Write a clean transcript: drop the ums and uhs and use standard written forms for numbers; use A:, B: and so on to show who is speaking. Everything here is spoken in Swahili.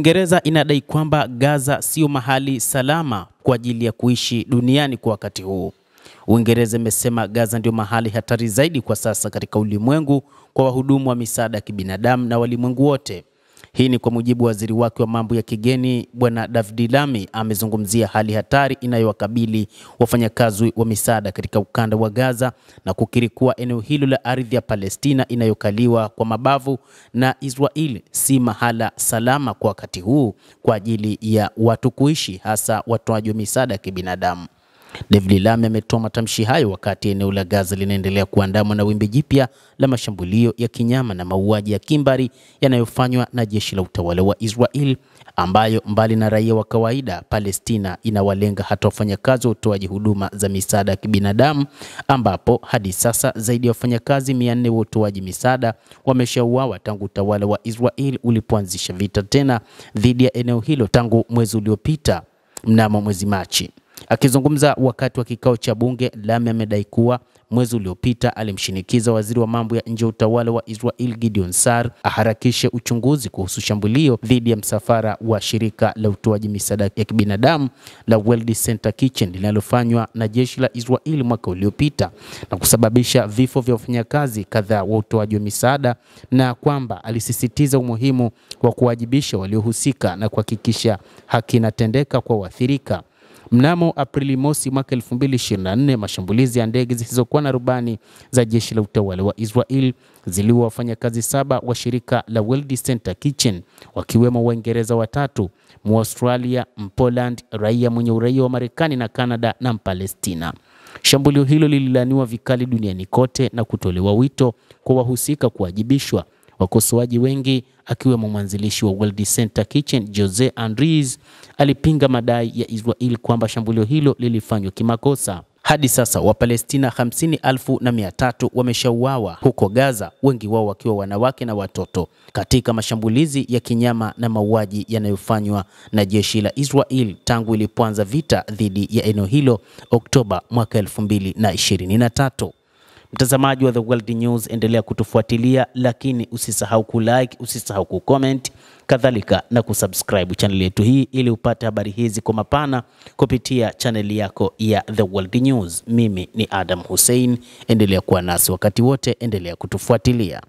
A: Uingereza inadai kwamba Gaza sio mahali salama kwa ajili ya kuishi duniani kwa wakati huu. Uingereza imesema Gaza ndio mahali hatari zaidi kwa sasa katika ulimwengu kwa wahudumu wa misaada ya kibinadamu na walimwengu wote. Hii ni kwa mujibu wa waziri wake wa mambo ya kigeni Bwana David Lammy. Amezungumzia hali hatari inayowakabili wafanyakazi wa misaada katika ukanda wa Gaza na kukiri kuwa eneo hilo la ardhi ya Palestina inayokaliwa kwa mabavu na Israeli si mahala salama kwa wakati huu kwa ajili ya watu kuishi, hasa watoaji wa misaada ya kibinadamu. David Lammy ametoa matamshi hayo wakati eneo la Gaza linaendelea kuandamwa na wimbi jipya la mashambulio ya kinyama na mauaji ya kimbari yanayofanywa na jeshi la utawala wa Israel, ambayo mbali na raia wa kawaida, Palestina inawalenga hata wafanyakazi wa utoaji huduma za misaada ya kibinadamu, ambapo hadi sasa zaidi ya wafanyakazi 400 wa utoaji misaada wameshauawa tangu utawala wa Israel ulipoanzisha vita tena dhidi ya eneo hilo tangu mwezi uliopita mnamo mwezi Machi. Akizungumza wakati wa kikao cha bunge, Lammy amedai kuwa mwezi uliopita alimshinikiza waziri wa mambo ya nje wa utawala wa Israel Gideon Sa'ar aharakishe uchunguzi kuhusu shambulio dhidi ya msafara wa shirika la utoaji misaada ya kibinadamu la World Center Kitchen linalofanywa na jeshi la Israel mwaka uliopita na kusababisha vifo vya wafanyakazi kadhaa wa utoaji wa misaada, na kwamba alisisitiza umuhimu wa kuwajibisha waliohusika na kuhakikisha haki inatendeka kwa waathirika. Mnamo Aprili mosi mwaka 2024, mashambulizi ya ndege zisizokuwa na rubani za jeshi la utawala wa Israel ziliua wafanyakazi 7 wa shirika la World Center Kitchen, wakiwemo Waingereza 3, Mwaustralia, Mpoland, raia mwenye uraia wa Marekani na Canada na Mpalestina. Shambulio hilo lililaniwa vikali duniani kote na kutolewa wito kwa wahusika kuwajibishwa. Wakosoaji wengi akiwemo mwanzilishi wa World Center Kitchen Jose Andres alipinga madai ya Israel kwamba shambulio hilo lilifanywa kimakosa. Hadi sasa Wapalestina 50,300 wameshauawa huko Gaza, wengi wao wakiwa wanawake na watoto, katika mashambulizi ya kinyama na mauaji yanayofanywa na jeshi la Israel tangu ilipoanza vita dhidi ya eneo hilo Oktoba mwaka 2023. Mtazamaji wa The World News, endelea kutufuatilia, lakini usisahau kulike, usisahau kucomment, kadhalika na kusubscribe channel yetu hii ili upate habari hizi kwa mapana kupitia channel yako ya The World News. Mimi ni Adam Hussein, endelea kuwa nasi wakati wote, endelea kutufuatilia.